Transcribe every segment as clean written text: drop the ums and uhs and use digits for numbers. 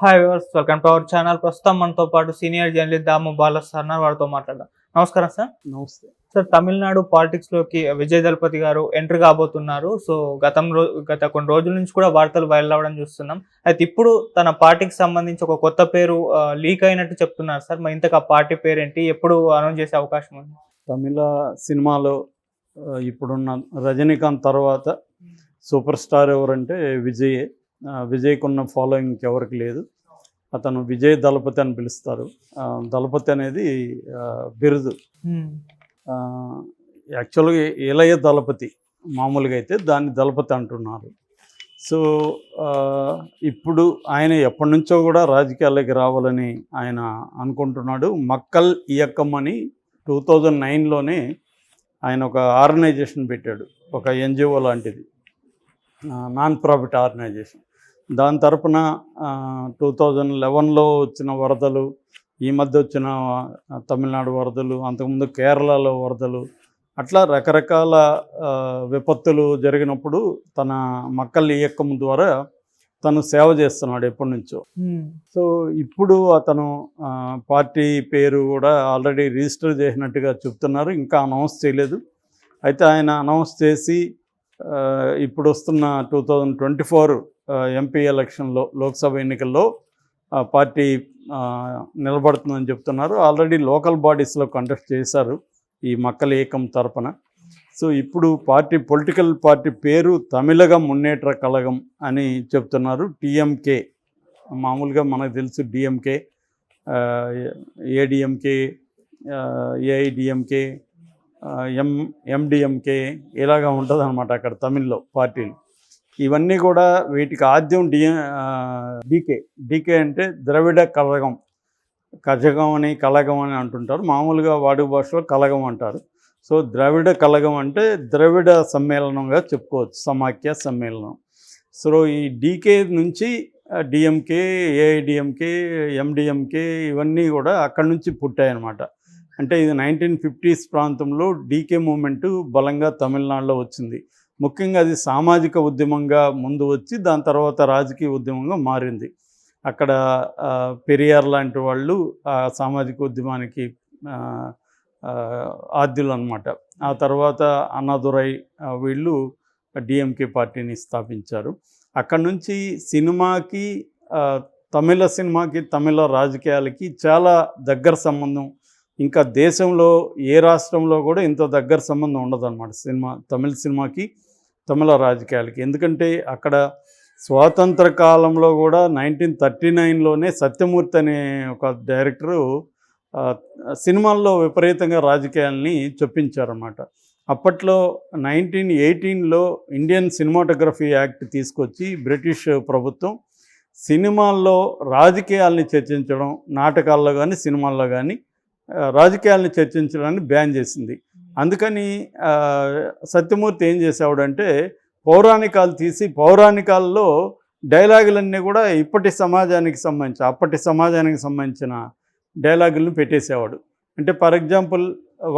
Hi viewers, welcome to our channel. ప్రస్తుతం మనతో పాటు సీనియర్ జర్నలిస్ట్ దాము బాలా సార్ వారితో మాట్లాడదాం. నమస్కారం సార్. నమస్తే సార్, తమిళనాడు పాలిటిక్స్ లోకి విజయ్ దళపతి గారు ఎంట్రీ కాబోతున్నారు. సో గత కొన్ని రోజుల నుంచి కూడా వార్తలు వైరల్ అవ్వడం చూస్తున్నాం. అయితే ఇప్పుడు తన పార్టీకి సంబంధించి ఒక కొత్త పేరు లీక్ అయినట్టు చెప్తున్నారు సార్. మరి ఇంతకు ఆ పార్టీ పేరు ఏంటి, ఎప్పుడు అనౌన్స్ చేసే అవకాశం ఉంది? తమిళ సినిమాలో ఇప్పుడున్న రజనీకాంత్ తర్వాత సూపర్ స్టార్ ఎవరంటే విజయే. విజయ్కున్న ఫాలోయింగ్ ఎవరికి లేదు. అతను విజయ్ దళపతి అని పిలుస్తారు. దళపతి అనేది బిరుదు. యాక్చువల్గా ఇళయ దళపతి మామూలుగా అయితే దాన్ని దళపతి అంటున్నారు. సో ఇప్పుడు ఆయన ఎప్పటి నుంచో కూడా రాజకీయాల్లోకి రావాలని ఆయన అనుకుంటున్నాడు. మక్కల్ ఇయక్కం అని 2009లోనే ఆయన ఒక ఆర్గనైజేషన్ పెట్టాడు, ఒక ఎన్జిఓ లాంటిది, నాన్ ప్రాఫిట్ ఆర్గనైజేషన్. దాని తరపున 2011లో వచ్చిన వరదలు, ఈ మధ్య వచ్చిన తమిళనాడు వరదలు, అంతకుముందు కేరళలో వరదలు, అట్లా రకరకాల విపత్తులు జరిగినప్పుడు తన మక్కల్ ఇయక్కం ద్వారా తను సేవ చేస్తున్నాడు ఎప్పటి నుంచో. సో ఇప్పుడు అతను పార్టీ పేరు కూడా ఆల్రెడీ రిజిస్టర్ చేసినట్టుగా చెప్తున్నారు. ఇంకా అనౌన్స్ చేయలేదు. అయితే ఆయన అనౌన్స్ చేసి ఇప్పుడు వస్తున్న 2024 ఎంపీ ఎలక్షన్లో, లోక్సభ ఎన్నికల్లో పార్టీ నిలబడుతుందని చెప్తున్నారు. ఆల్రెడీ లోకల్ బాడీస్లో కంటెస్ట్ చేశారు ఈ మక్కల్ ఏకం తరపున. సో ఇప్పుడు పొలిటికల్ పార్టీ పేరు తమిళగ మున్నేట్ర కళగం అని చెప్తున్నారు. టీఎంకే, మామూలుగా మనకు తెలుసు డిఎంకే, ఏడిఎంకే, ఏఐడిఎంకే, ఎండిఎంకే, ఇలాగా ఉంటుంది అనమాట అక్కడ తమిళ్లో పార్టీలు. ఇవన్నీ కూడా వీటికి ఆద్యం డీకే అంటే ద్రవిడ కళగం. కజగం అని కళగం అని అంటుంటారు. మామూలుగా వాడుక భాషలో కళగం అంటారు. సో ద్రవిడ కళగం అంటే ద్రవిడ సమ్మేళనంగా చెప్పుకోవచ్చు, సమాఖ్య సమ్మేళనం. సో ఈ డీకే నుంచి డిఎంకే, ఏఐడిఎంకే, ఎండిఎంకే ఇవన్నీ కూడా అక్కడి నుంచి పుట్టాయన్నమాట. అంటే ఇది 1950s ప్రాంతంలో డీకే మూమెంటు బలంగా తమిళనాడులో వచ్చింది. ముఖ్యంగా అది సామాజిక ఉద్యమంగా ముందు వచ్చి దాని తర్వాత రాజకీయ ఉద్యమంగా మారింది. అక్కడ పెరియార్ లాంటి వాళ్ళు ఆ సామాజిక ఉద్యమానికి ఆద్యులు అనమాట. ఆ తర్వాత అన్నాదురై వీళ్ళు డిఎంకే పార్టీని స్థాపించారు. అక్కడి నుంచి సినిమాకి, తమిళ సినిమాకి, తమిళ రాజకీయాలకి చాలా దగ్గర సంబంధం. ఇంకా దేశంలో ఏ రాష్ట్రంలో కూడా ఇంత దగ్గర సంబంధం ఉండదన్నమాట తమిళ సినిమాకి, తమిళ రాజకీయాలకి. ఎందుకంటే అక్కడ స్వాతంత్ర కాలంలో కూడా 1939లోనే సత్యమూర్తి అనే ఒక డైరెక్టరు సినిమాల్లో విపరీతంగా రాజకీయాల్ని చొప్పించారన్నమాట. అప్పట్లో 1918లో ఇండియన్ సినిమాటోగ్రఫీ యాక్ట్ తీసుకొచ్చి బ్రిటిష్ ప్రభుత్వం సినిమాల్లో రాజకీయాల్ని చర్చించడం, నాటకాల్లో కానీ సినిమాల్లో కానీ రాజకీయాలను చర్చించడాన్ని బ్యాన్ చేసింది. అందుకని సత్యమూర్తి ఏం చేసేవాడంటే పౌరాణికాలు తీసి పౌరాణికాల్లో డైలాగులన్నీ కూడా అప్పటి సమాజానికి సంబంధించిన డైలాగులను పెట్టేసేవాడు. అంటే ఫర్ ఎగ్జాంపుల్,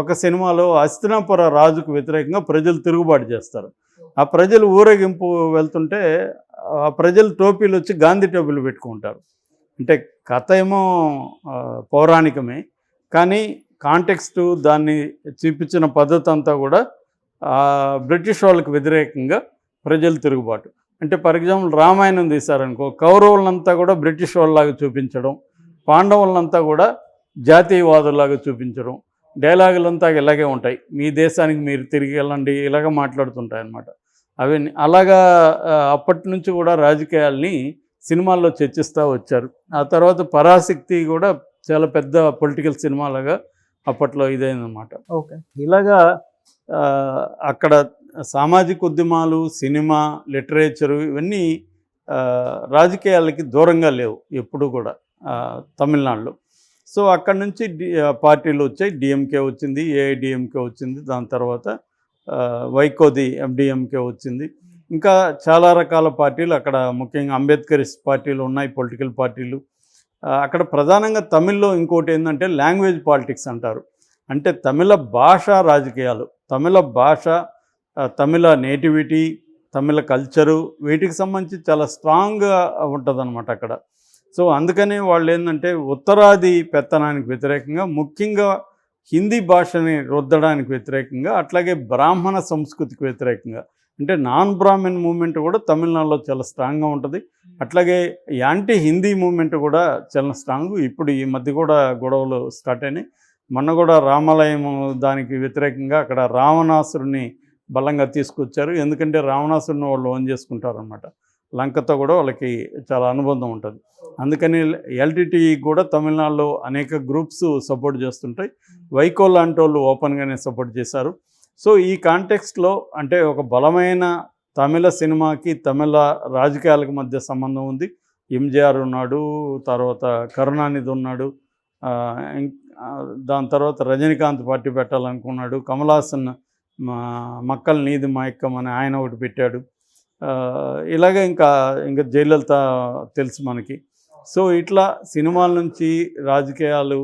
ఒక సినిమాలో హస్తినాపుర రాజుకు వ్యతిరేకంగా ప్రజలు తిరుగుబాటు చేస్తారు. ఆ ప్రజలు ఊరేగింపు వెళ్తుంటే ఆ ప్రజలు టోపీలు వచ్చి గాంధీ టోపీలు పెట్టుకుంటారు. అంటే కథ ఏమో పౌరాణికమే, కానీ కాంటెక్స్ట్, దాన్ని చూపించిన పద్ధతి అంతా కూడా బ్రిటిష్ వాళ్ళకి వ్యతిరేకంగా ప్రజలు తిరుగుబాటు. అంటే ఫర్ ఎగ్జాంపుల్ రామాయణం తీశారనుకో, కౌరవులంతా కూడా బ్రిటిష్ వాళ్ళలాగా చూపించడం, పాండవులంతా కూడా జాతీయవాదులాగా చూపించడం, డైలాగులంతా ఇలాగే ఉంటాయి. మీ దేశానికి మీరు తిరిగి వెళ్ళండి, ఇలాగ మాట్లాడుతుంటాయి అన్నమాట. అవన్నీ అలాగా అప్పటి నుంచి కూడా రాజకీయాల్ని సినిమాల్లో చర్చిస్తూ వచ్చారు. ఆ తర్వాత పరాశక్తి కూడా చాలా పెద్ద పొలిటికల్ సినిమాలుగా అప్పట్లో ఇదైందన్నమాట. ఓకే, ఇలాగా అక్కడ సామాజిక ఉద్యమాలు, సినిమా, లిటరేచరు ఇవన్నీ రాజకీయాలకి దూరంగా లేవు ఎప్పుడు కూడా తమిళనాడులో. సో అక్కడి నుంచి పార్టీలు వచ్చాయి. డిఎంకే వచ్చింది, ఏఐడిఎంకే వచ్చింది, దాని తర్వాత వైకోది ఎండిఎంకే వచ్చింది. ఇంకా చాలా రకాల పార్టీలు అక్కడ, ముఖ్యంగా అంబేద్కరిస్ట్ పార్టీలు ఉన్నాయి, పొలిటికల్ పార్టీలు. అక్కడ ప్రధానంగా తమిళ్లో ఇంకోటి ఏంటంటే లాంగ్వేజ్ పాలిటిక్స్ అంటారు. అంటే తమిళ భాష రాజకీయాలు, తమిళ భాష, తమిళ నేటివిటీ, తమిళ కల్చరు, వీటికి సంబంధించి చాలా స్ట్రాంగ్గా ఉంటుందన్నమాట అక్కడ. సో అందుకనే వాళ్ళు ఏంటంటే ఉత్తరాది పెత్తనానికి వ్యతిరేకంగా, ముఖ్యంగా హిందీ భాషని రుద్దడానికి వ్యతిరేకంగా, అట్లాగే బ్రాహ్మణ సంస్కృతికి వ్యతిరేకంగా, అంటే నాన్ బ్రాహ్మణ్ మూమెంట్ కూడా తమిళనాడులో చాలా స్ట్రాంగ్గా ఉంటుంది. అట్లాగే యాంటీ హిందీ మూమెంట్ కూడా చాలా స్ట్రాంగ్. ఇప్పుడు ఈ మధ్య కూడా గొడవలు స్టార్ట్ అయినాయి. మొన్న కూడా రామాలయం దానికి వ్యతిరేకంగా అక్కడ రావణాసురుని బలంగా తీసుకొచ్చారు. ఎందుకంటే రావణాసురుని వాళ్ళు ఓన్ చేసుకుంటారనమాట. లంకతో కూడా వాళ్ళకి చాలా అనుబంధం ఉంటుంది. అందుకని ఎల్టీటీ కూడా తమిళనాడులో అనేక గ్రూప్స్ సపోర్ట్ చేస్తుంటాయి. వైకో లాంటి వాళ్ళు ఓపెన్గానే సపోర్ట్ చేశారు. సో ఈ కాంటెక్స్ట్లో అంటే ఒక బలమైన తమిళ సినిమాకి తమిళ రాజకీయాలకు మధ్య సంబంధం ఉంది. ఎంజీఆర్ ఉన్నాడు, తర్వాత కరుణానిధి ఉన్నాడు, దాని తర్వాత రజనీకాంత్ పార్టీ పెట్టాలనుకున్నాడు, కమల్ హాసన్ మక్కల్ నీది మయక్కం అని ఆయన ఒకటి పెట్టాడు. ఇలాగే ఇంకా జయలలిత తెలుసు మనకి. సో ఇట్లా సినిమాల నుంచి రాజకీయాలు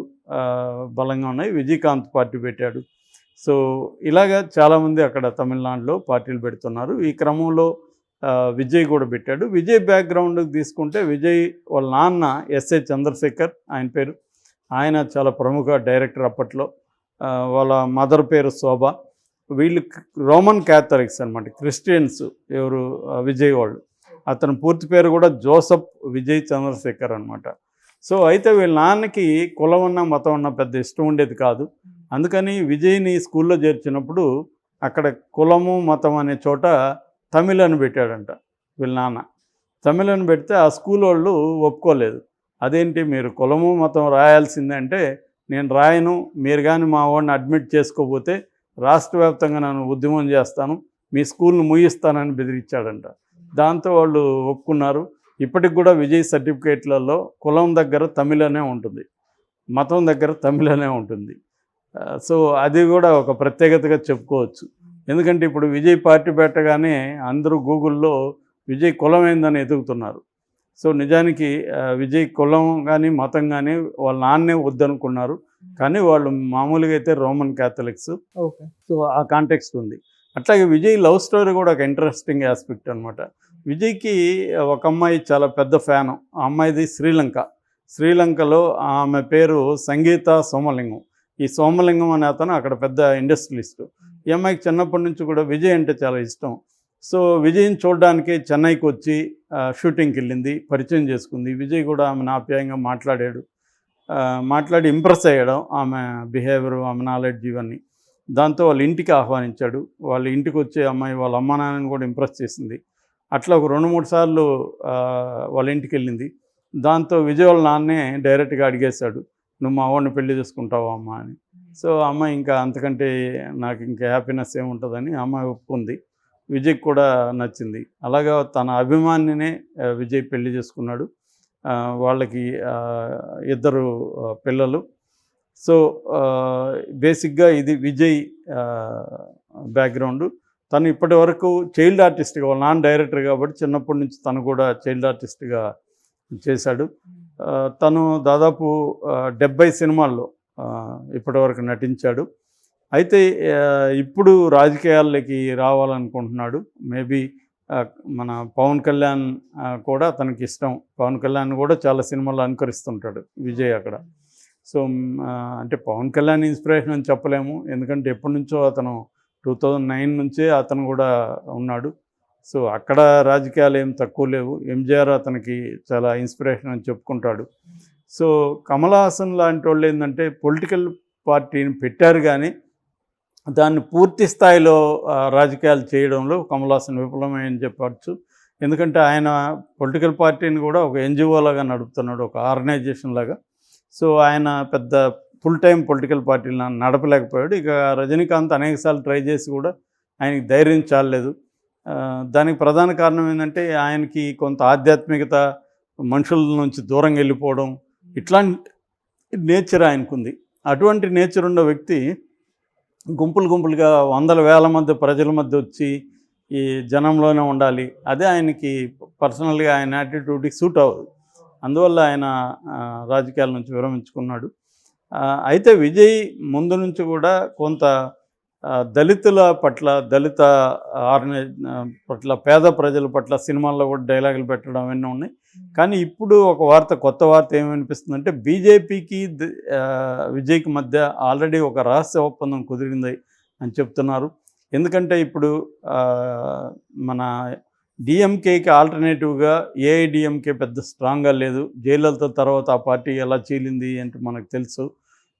బలంగా ఉన్నాయి. విజయకాంత్ పార్టీ పెట్టాడు. సో ఇలాగా చాలామంది అక్కడ తమిళనాడులో పార్టీలు పెడుతున్నారు. ఈ క్రమంలో విజయ్ కూడా పెట్టాడు. విజయ్ బ్యాక్గ్రౌండ్ తీసుకుంటే విజయ్ వాళ్ళ నాన్న ఎస్ఏ చంద్రశేఖర్ ఆయన పేరు. ఆయన చాలా ప్రముఖ డైరెక్టర్ అప్పట్లో. వాళ్ళ మదర్ పేరు శోభ. వీళ్ళు రోమన్ క్యాథలిక్స్ అనమాట, క్రిస్టియన్స్. ఎవరు విజయ్ వాళ్ళు. అతని పూర్తి పేరు కూడా జోసఫ్ విజయ్ చంద్రశేఖర్ అనమాట. సో అయితే వీళ్ళ నాన్నకి కులం ఉన్న మతం ఉన్న పెద్ద ఇష్టం ఉండేది కాదు. అందుకని విజయ్ని స్కూల్లో చేర్చినప్పుడు అక్కడ కులము మతం అనే చోట తమిళ్ అని పెట్టాడంట వీళ్ళ నాన్న. తమిళ్ అని పెడితే ఆ స్కూల్ వాళ్ళు ఒప్పుకోలేదు. అదేంటి మీరు కులము మతం రాయాల్సిందంటే, నేను రాయను, మీరు కానీ మా వాడిని అడ్మిట్ చేసుకోకపోతే రాష్ట్ర వ్యాప్తంగా నన్ను ఉద్యమం చేస్తాను, మీ స్కూల్ని ముగిస్తానని బెదిరించాడంట. దాంతో వాళ్ళు ఒప్పుకున్నారు. ఇప్పటికి కూడా విజయ్ సర్టిఫికేట్లలో కులం దగ్గర తమిళ్ అనే ఉంటుంది, మతం దగ్గర తమిళ్ అనే ఉంటుంది. సో అది కూడా ఒక ప్రత్యేకతగా చెప్పుకోవచ్చు. ఎందుకంటే ఇప్పుడు విజయ్ పార్టీ పెట్టగానే అందరూ గూగుల్లో విజయ్ కులం ఏందని ఎదుగుతున్నారు. సో నిజానికి విజయ్ కులం కానీ మతం కానీ వాళ్ళ నాన్నే వద్దనుకున్నారు. కానీ వాళ్ళు మామూలుగా అయితే రోమన్ క్యాథలిక్స్. ఓకే. సో ఆ కాంటెక్స్ట్ ఉంది. అట్లాగే విజయ్ లవ్ స్టోరీ కూడా ఒక ఇంట్రెస్టింగ్ ఆస్పెక్ట్ అనమాట. విజయ్కి ఒక అమ్మాయి చాలా పెద్ద ఫ్యాను. ఆ అమ్మాయిది శ్రీలంక. శ్రీలంకలో ఆమె పేరు సంగీత సోమలింగం. ఈ సోమలింగం అనే అతను అక్కడ పెద్ద ఇండస్ట్రియలిస్టు. ఈ అమ్మాయికి చిన్నప్పటి నుంచి కూడా విజయ్ అంటే చాలా ఇష్టం. సో విజయ్ని చూడడానికి చెన్నైకి వచ్చి షూటింగ్కి వెళ్ళింది, పరిచయం చేసుకుంది. విజయ్ కూడా ఆమెను ఆప్యాయంగా మాట్లాడి ఇంప్రెస్ అయ్యడం, ఆమె బిహేవియర్, ఆమె నాలెడ్జ్ ఇవన్నీ. దాంతో వాళ్ళ ఇంటికి ఆహ్వానించాడు. వాళ్ళ ఇంటికి వచ్చే అమ్మాయి వాళ్ళ అమ్మ నాన్నని కూడా ఇంప్రెస్ చేసింది. అట్లా ఒక 2-3 సార్లు వాళ్ళ ఇంటికి వెళ్ళింది. దాంతో విజయ్ వాళ్ళ నాన్నే డైరెక్ట్గా అడిగేశాడు, నువ్వు మా వాడిని పెళ్లి చేసుకుంటావా అమ్మ అని. సో అమ్మాయి ఇంకా అంతకంటే నాకు ఇంకా హ్యాపీనెస్ ఏముంటుందని అమ్మాయి ఒప్పుకుంది. విజయ్కి కూడా నచ్చింది. అలాగా తన అభిమానినే విజయ్ పెళ్లి చేసుకున్నాడు. వాళ్ళకి 2 పిల్లలు. సో బేసిక్గా ఇది విజయ్ బ్యాక్గ్రౌండు. తను ఇప్పటి వరకు చైల్డ్ ఆర్టిస్ట్గా, వాళ్ళ నాన్న డైరెక్టర్ కాబట్టి చిన్నప్పటి నుంచి తను కూడా చైల్డ్ ఆర్టిస్ట్గా చేశాడు. తను దాదాపు 70 సినిమాల్లో ఇప్పటివరకు నటించాడు. అయితే ఇప్పుడు రాజకీయాల్లోకి రావాలనుకుంటున్నాడు. మేబీ మన పవన్ కళ్యాణ్ కూడా తనకి ఇష్టం. పవన్ కళ్యాణ్ కూడా చాలా సినిమాలు అనుకరిస్తుంటాడు విజయ్ అక్కడ. సో అంటే పవన్ కళ్యాణ్ ఇన్స్పిరేషన్ అని చెప్పలేము, ఎందుకంటే ఎప్పటి నుంచో అతను 2009 నుంచే అతను కూడా ఉన్నాడు. సో అక్కడ రాజకీయాలు ఏం తక్కువ లేవు. ఎంజీఆర్ అతనికి చాలా ఇన్స్పిరేషన్ అని చెప్పుకుంటాడు. సో కమల్ హాసన్ లాంటి వాళ్ళు ఏంటంటే పొలిటికల్ పార్టీని పెట్టారు, కానీ దాన్ని పూర్తి స్థాయిలో రాజకీయాలు చేయడంలో కమల్ హాసన్ విఫలమని చెప్పచ్చు. ఎందుకంటే ఆయన పొలిటికల్ పార్టీని కూడా ఒక ఎన్జిఓ లాగా నడుపుతున్నాడు, ఒక ఆర్గనైజేషన్ లాగా. సో ఆయన పెద్ద ఫుల్ టైం పొలిటికల్ పార్టీని నడపలేకపోయాడు. ఇక రజనీకాంత్ అనేకసార్లు ట్రై చేసి కూడా ఆయనకి ధైర్యం చాలలేదు. దానికి ప్రధాన కారణం ఏంటంటే ఆయనకి కొంత ఆధ్యాత్మికత, మనుషుల నుంచి దూరంగా వెళ్ళిపోవడం, ఇట్లాంటి నేచర్ ఆయనకుంది. అటువంటి నేచర్ ఉన్న వ్యక్తి గుంపులుగా 100,000 మంది ప్రజల మధ్య వచ్చి ఈ జనంలోనే ఉండాలి, అదే ఆయనకి పర్సనల్గా ఆయన యాటిట్యూడ్కి సూట్ అవ్వదు. అందువల్ల ఆయన రాజకీయాల నుంచి విరమించుకున్నాడు. అయితే విజయ్ ముందు నుంచి కూడా కొంత దళితుల పట్ల దళిత ఆర్గనై పట్ల పేద ప్రజల పట్ల సినిమాల్లో కూడా డైలాగులు పెట్టడం అవన్నీ ఉన్నాయి. కానీ ఇప్పుడు ఒక వార్త, కొత్త వార్త ఏమనిపిస్తుందంటే బీజేపీకి విజయ్కి మధ్య ఆల్రెడీ ఒక రహస్య ఒప్పందం కుదిరింది అని చెప్తున్నారు. ఎందుకంటే ఇప్పుడు మన డిఎంకేకి ఆల్టర్నేటివ్గా ఏఐడిఎంకే పెద్ద స్ట్రాంగ్గా లేదు. జయలలిత తర్వాత ఆ పార్టీ ఎలా చీలింది అంటే మనకు తెలుసు.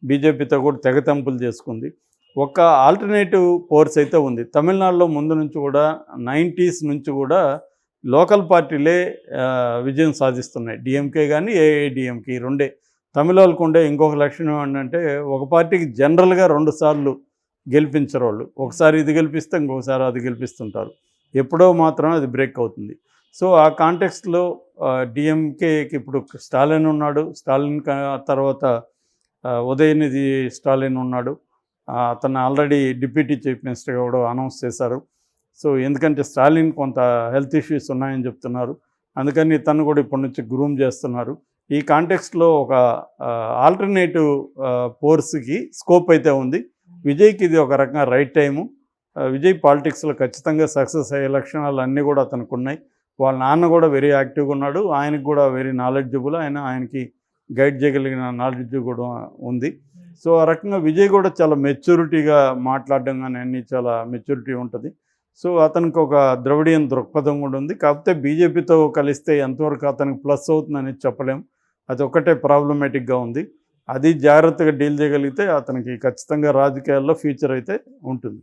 బీజేపీతో కూడా తెగతెంపులు చేసుకుంది. ఒక ఆల్టర్నేటివ్ ఫోర్స్ అయితే ఉంది. తమిళనాడులో ముందు నుంచి కూడా 90s నుంచి కూడా లోకల్ పార్టీలే విజయం సాధిస్తున్నాయి. డిఎంకే కానీ ఏఐడిఎంకే ఈ రెండే. తమిళ వాళ్ళకు ఉండే ఇంకొక లక్షణం ఏంటంటే ఒక పార్టీకి జనరల్గా 2 సార్లు గెలిపించరు వాళ్ళు. ఒకసారి ఇది గెలిపిస్తే ఇంకొకసారి అది గెలిపిస్తుంటారు. ఎప్పుడో మాత్రం అది బ్రేక్ అవుతుంది. సో ఆ కాంటెక్స్ట్లో డిఎంకేకి ఇప్పుడు స్టాలిన్ ఉన్నాడు. స్టాలిన్ తర్వాత ఉదయనిధి స్టాలిన్ ఉన్నాడు. అతను ఆల్రెడీ డిప్యూటీ చీఫ్ మినిస్టర్గా కూడా అనౌన్స్ చేశారు. సో ఎందుకంటే స్టాలిన్ కొంత హెల్త్ ఇష్యూస్ ఉన్నాయని చెప్తున్నారు. అందుకని తను కూడా ఇప్పటి నుంచి గ్రూమ్ చేస్తున్నారు. ఈ కాంటెక్స్ట్లో ఒక ఆల్టర్నేటివ్ ఫోర్స్కి స్కోప్ అయితే ఉంది. విజయ్కి ఇది ఒక రకంగా రైట్ టైము. విజయ్ పాలిటిక్స్లో ఖచ్చితంగా సక్సెస్ అయ్యే లక్షణాలు అన్నీ కూడా అతనికి ఉన్నాయి. వాళ్ళ నాన్న కూడా వెరీ యాక్టివ్గా ఉన్నాడు. ఆయనకు కూడా వెరీ నాలెడ్జబుల్. ఆయనకి గైడ్ చేయగలిగిన నాలెడ్జ్ కూడా ఉంది. సో ఆ రకంగా విజయ్ కూడా చాలా మెచ్యూరిటీగా మాట్లాడడం కానీ అన్నీ చాలా మెచ్యూరిటీ ఉంటుంది. సో అతనికి ఒక ద్రవిడియన్ దృక్పథం కూడా ఉంది. కాకపోతే బీజేపీతో కలిస్తే ఎంతవరకు అతనికి ప్లస్ అవుతుందని చెప్పలేం. అది ఒక్కటే ప్రాబ్లమేటిక్గా ఉంది. అది జాగ్రత్తగా డీల్ చేయగలిగితే అతనికి ఖచ్చితంగా రాజకీయాల్లో ఫ్యూచర్ అయితే ఉంటుంది.